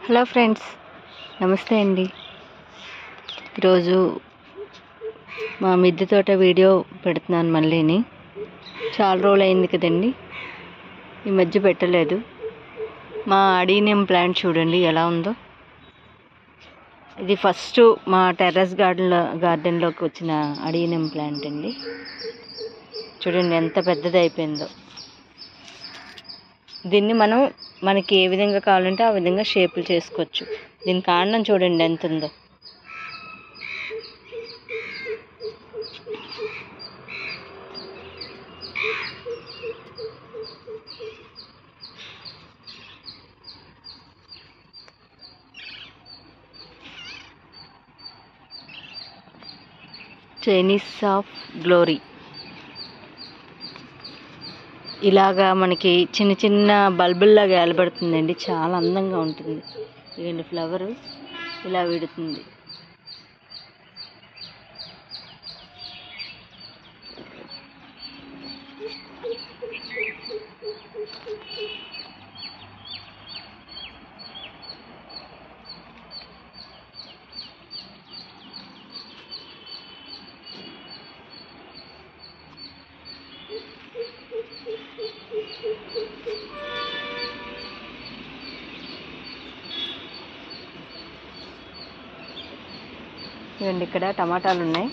Hello friends, నమస్తే అండి. ఈరోజు మా మిద్దె తోట వీడియో పెడుతున్నాను. మళ్ళీని చాలా రోజులు అయింది కదండి, ఈ మధ్య పెట్టలేదు. మా అడీనియం ప్లాంట్ చూడండి ఎలా ఉందో. ఇది ఫస్ట్ మా టెర్రస్ గార్డెన్లోకి వచ్చిన అడీనియం ప్లాంట్ అండి. చూడండి ఎంత పెద్దది అయిపోయిందో. దీన్ని మనకి ఏ విధంగా కావాలంటే ఆ విధంగా షేపులు చేసుకోవచ్చు. దీని కాండం చూడండి ఎంత ఉందో. చైనీస్ ఆఫ్ గ్లోరీ ఇలాగా మనకి చిన్న చిన్న బల్బుల్లాగా ఏలబడుతుందండి. చాలా అందంగా ఉంటుంది. ఇదండి ఫ్లవరు ఇలా విడుతుంది. ఇదండి ఇక్కడ టమాటాలు ఉన్నాయి.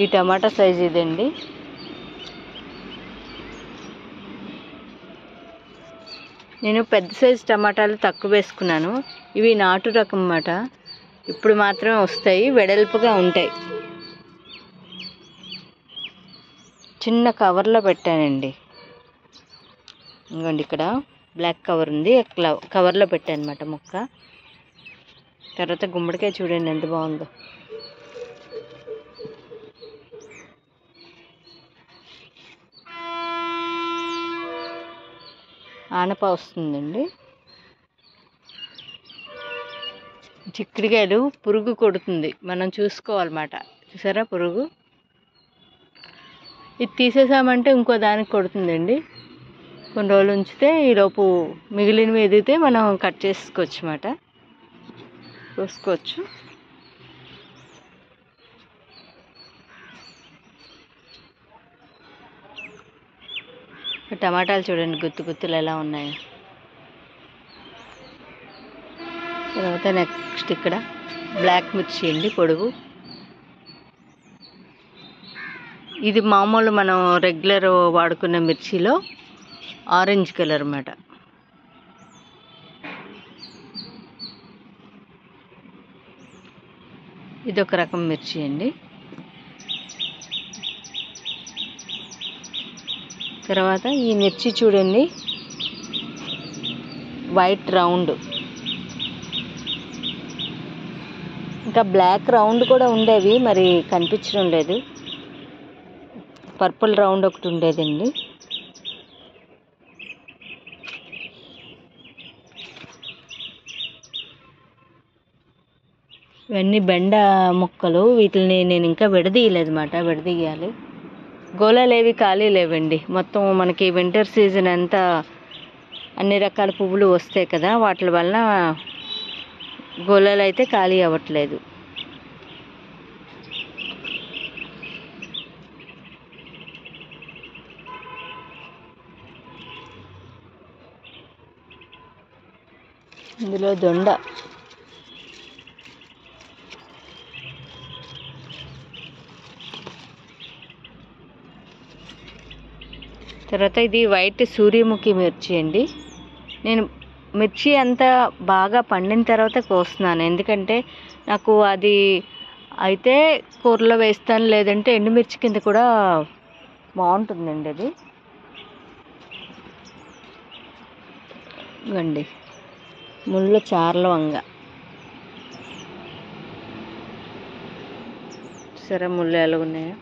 ఈ టమాటా సైజ్ ఇదండి. నేను పెద్ద సైజు టమాటాలు తక్కువ వేసుకున్నాను. ఇవి నాటు రకం అన్నమాట. ఇప్పుడు మాత్రమే వస్తాయి, వెడల్పుగా ఉంటాయి. చిన్న కవర్లో పెట్టానండి. ఇంకోండి ఇక్కడ బ్లాక్ కవర్ ఉంది, కవర్లో పెట్టాను అనమాట మొక్క. తర్వాత గుమ్మడికాయ చూడండి ఎంత బాగుందో. ఆనప వస్తుందండి. చిక్కుడుకాయలు పురుగు కొడుతుంది, మనం చూసుకోవాలన్నమాట. చూసారా పురుగు? ఇది తీసేసామంటే ఇంకో దానికి కొడుతుందండి. కొన్ని రోజులు ఉంచితే ఈలోపు మిగిలినవి ఎదిగితే మనం కట్ చేసుకోవచ్చు అన్నమాట, కోసుకోవచ్చు. టమాటాలు చూడండి గుత్తులు ఎలా ఉన్నాయి. తర్వాత నెక్స్ట్ ఇక్కడ బ్లాక్ మిర్చి అండి, పొడుగు. ఇది మామూలు మనం రెగ్యులర్ వాడుకున్న మిర్చిలో ఆరెంజ్ కలర్ అన్నమాట. ఇదొక రకం మిర్చి అండి. తర్వాత ఈ మిర్చి చూడండి, వైట్ రౌండ్, ఇంకా బ్లాక్ రౌండ్ కూడా ఉండేవి, మరి కనిపించడం లేదు. పర్పుల్ రౌండ్ ఒకటి ఉండేదండి. ఇవన్నీ బెండ మొక్కలు. వీటిని నేను ఇంకా విడదీయలేదు అన్నమాట, విడదీయాలి. గోళాలు ఏవి ఖాళీ లేవండి. మొత్తం మనకి వింటర్ సీజన్ అంతా అన్ని రకాల పువ్వులు వస్తాయి కదా, వాటి వల్ల గోళాలు అయితే ఖాళీ అవ్వట్లేదు. ఇందులో దొండ, తర్వాత ఇది వైట్ సూర్యముఖి మిర్చి అండి. నేను మిర్చి అంతా బాగా పండిన తర్వాత కోస్తున్నాను, ఎందుకంటే నాకు అది అయితే కూరలో వేస్తాను, లేదంటే ఎండుమిర్చి కింద కూడా బాగుంటుందండి అది. ఇవ్వండి ముళ్ళ చార్ల వంగ, సరే ముళ్ళు ఎలా ఉన్నాయో.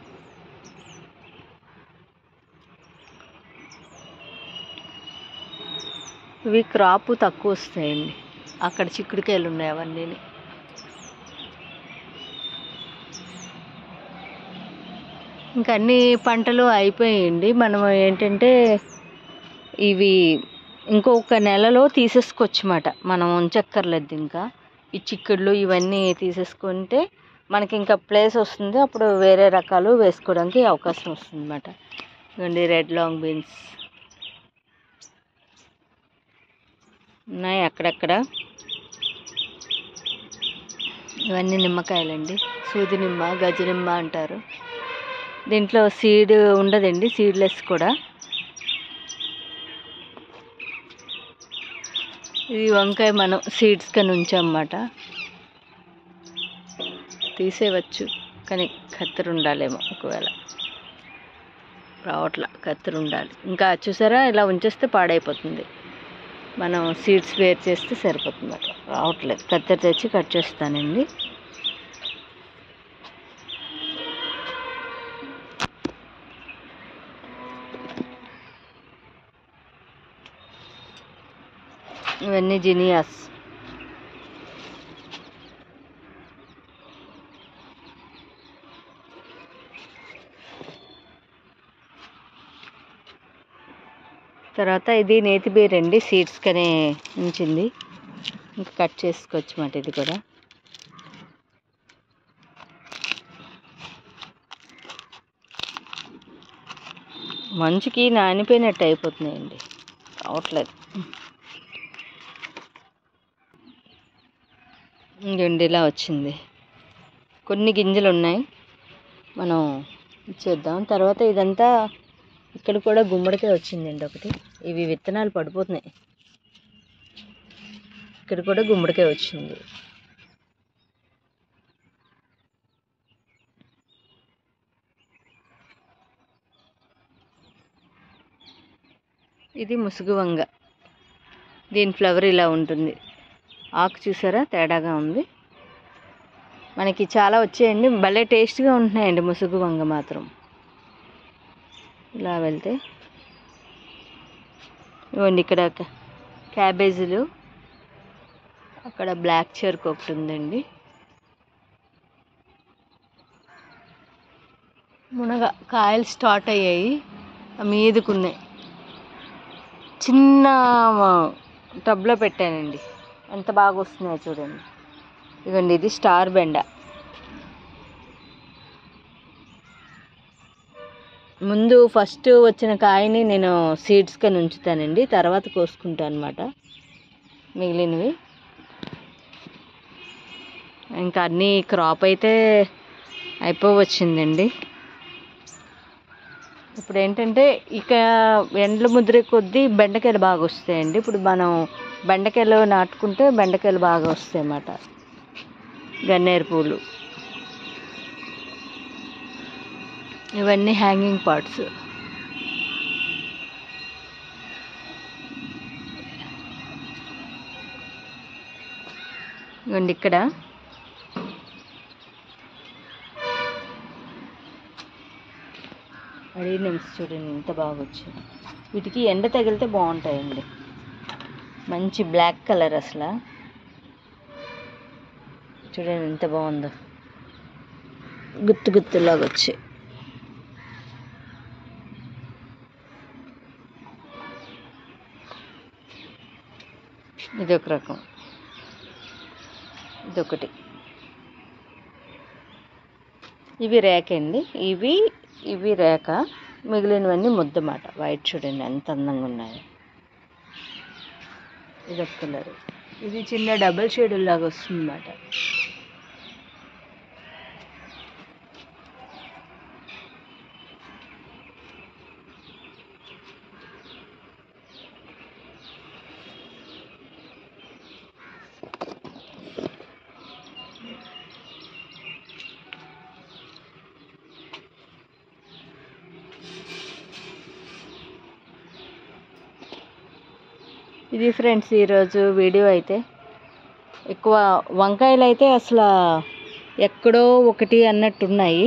ఇవి క్రాప్ తక్కువ వస్తాయండి. అక్కడ చిక్కుడుకాయలు ఉన్నాయి అవన్నీ. ఇంకా అన్ని పంటలు అయిపోయాయండి. మనం ఏంటంటే ఇవి ఇంకొక నెలలో తీసేసుకోవచ్చమాట, మనం ఉంచక్కర్లేదు. ఇంకా ఈ చిక్కుళ్ళు ఇవన్నీ తీసేసుకుంటే మనకి ఇంకా ప్లేస్ వస్తుంది, అప్పుడు వేరే రకాలు వేసుకోవడానికి అవకాశం వస్తుంది అన్నమాట. ఇవ్వండి రెడ్ లాంగ్ బీన్స్ ఉన్నాయి అక్కడక్కడ. ఇవన్నీ నిమ్మకాయలండి, సూది నిమ్మ, గజ నిమ్మ అంటారు. దీంట్లో సీడ్ ఉండదండి, సీడ్లెస్ కూడా. ఇది వంకాయ మనం సీడ్స్ కని ఉంచామన్నమాట. తీసేయవచ్చు కానీ కత్తెర ఉండాలేమో, ఒకవేళ రావట్లా కత్తెర ఉండాలి. ఇంకా చూసారా, ఇలా ఉంచేస్తే పాడైపోతుంది. మనం సీడ్స్ వేర్ చేస్తే సరిపోతుంది. రావట్లేదు, కత్తెర తెచ్చి కట్ చేస్తానండి. ఇవన్నీ జినియాస్. తర్వాత ఇది నేతి బీర అండి, సీడ్స్ కనే ఉంచింది. ఇంకా కట్ చేసుకోవచ్చు మాట. ఇది కూడా మంచుకి నానిపోయినట్టు అయిపోతున్నాయండి, రావట్లేదు. ఇంకండి ఇలా వచ్చింది. కొన్ని గింజలు ఉన్నాయి, మనం ఇచ్చేద్దాం. తర్వాత ఇదంతా ఇక్కడ కూడా గుమ్మడికాయ వచ్చిందండి ఒకటి. ఇవి విత్తనాలు పడిపోతున్నాయి. ఇక్కడ కూడా గుమ్మడికాయ వచ్చింది. ఇది ముసుగు వంగ. దీని ఫ్లవర్ ఇలా ఉంటుంది. ఆకు చూసారా తేడాగా ఉంది. మనకి చాలా వచ్చాయండి, భలే టేస్ట్గా ఉంటున్నాయండి ముసుగు వంగ మాత్రం. ఇలా వెళ్తే ఇవ్వండి, ఇక్కడ క్యాబేజీలు, అక్కడ బ్లాక్ చెరుకు ఒకటి ఉందండి. మునగ కాయలు స్టార్ట్ అయ్యాయి, మీదకున్నాయి. చిన్న టబ్లో పెట్టానండి, ఎంత బాగా వస్తున్నాయో చూడండి. ఇవ్వండి, ఇది స్టార్ బెండ. ముందు ఫస్ట్ వచ్చిన కాయని నేను సీడ్స్ కని ఉంచుతానండి, తర్వాత కోసుకుంటాను అనమాట మిగిలినవి. ఇంకా అన్నీ క్రాప్ అయితే అయిపోవచ్చిందండి. ఇప్పుడు ఏంటంటే ఇక ఎండల ముద్ర కొద్దీ బెండకాయలు బాగా వస్తాయండి. ఇప్పుడు మనం బెండకాయలు నాటుకుంటే బెండకాయలు బాగా వస్తాయి అన్నమాట. గన్నేరు పూలు, ఇవన్నీ హ్యాంగింగ్ పార్ట్స్. ఇవ్వండి, ఇక్కడ అడీనియమ్స్ చూడండి ఎంత బాగా వచ్చాయి. వీటికి ఎండ తగిలితే బాగుంటాయండి, మంచి బ్లాక్ కలర్. అసలు చూడండి ఎంత బాగుందో, గుత్తు గుత్తులాగా వచ్చాయి. ఇదొక రకం, ఇదొకటి. ఇవి రేక అండి, ఇవి రేక, మిగిలినవన్నీ ముద్దమాట. వైట్ చూడండి ఎంత అందంగా ఉన్నాయి. ఇదొక కలర్. ఇది చిన్న డబుల్ షేడ్ లాగా వస్తుంది అన్నమాట. ఇది ఫ్రెండ్స్ ఈరోజు వీడియో. అయితే ఎక్కువ వంకాయలు అయితే అసలు ఎక్కడో ఒకటి అన్నట్టున్నాయి.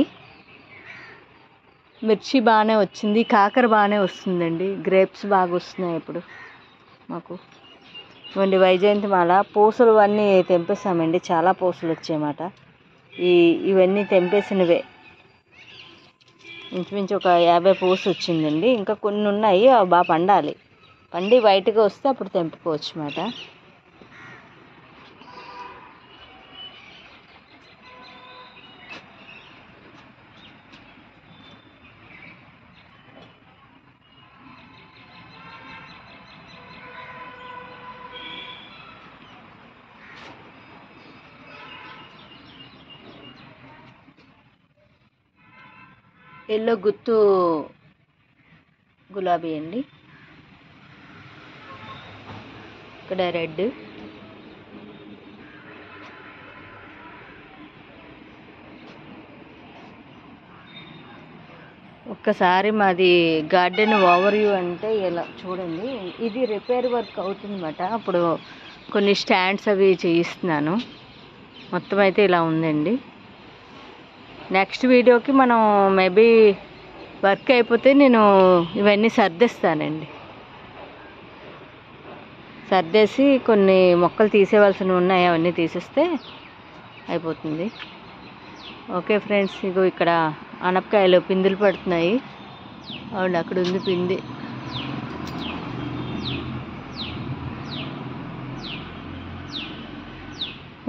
మిర్చి బాగానే వచ్చింది, కాకర బాగానే వస్తుందండి, గ్రేప్స్ బాగా వస్తున్నాయి ఇప్పుడు మాకు. ఇవ్వండి వైజయంతి మాల, పూసలు అన్నీ తెంపేసామండి, చాలా పూసలు వచ్చాయన్నమాట. ఇవన్నీ తెంపేసినవే, ఇంచుమించు ఒక 50 పూసలు వచ్చిందండి. ఇంకా కొన్ని ఉన్నాయి, అవి బాగా పండాలి. పండి వైట్గా వస్తే అప్పుడు తెంపుకోవచ్చు అన్నమాట. ఎల్లో గుత్తు గులాబీ అండి, ఇక్కడ రెడ్, ఒక్కసారి మాది గార్డెన్ ఓవర్ వ్యూ అంటే ఇలా చూడండి. ఇది రిపేర్ వర్క్ అవుతుందన్నమాట. అప్పుడు కొన్ని స్టాండ్స్ అవి చేయిస్తున్నాను. మొత్తం అయితే ఇలా ఉందండి. నెక్స్ట్ వీడియోకి మనం మేబీ వర్క్ అయిపోతే నేను ఇవన్నీ సర్దేస్తానండి. సర్దేసి కొన్ని మొక్కలు తీసేవలసినవి ఉన్నాయి, అవన్నీ తీసేస్తే అయిపోతుంది. ఓకే ఫ్రెండ్స్, ఇగో ఇక్కడ ఆనపకాయలు పిందులు పడుతున్నాయి. అవును, అక్కడ ఉంది పిండి.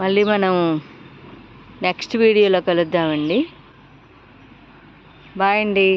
మళ్ళీ మనం నెక్స్ట్ వీడియోలో కలుద్దామండి. బాయ్ అండి.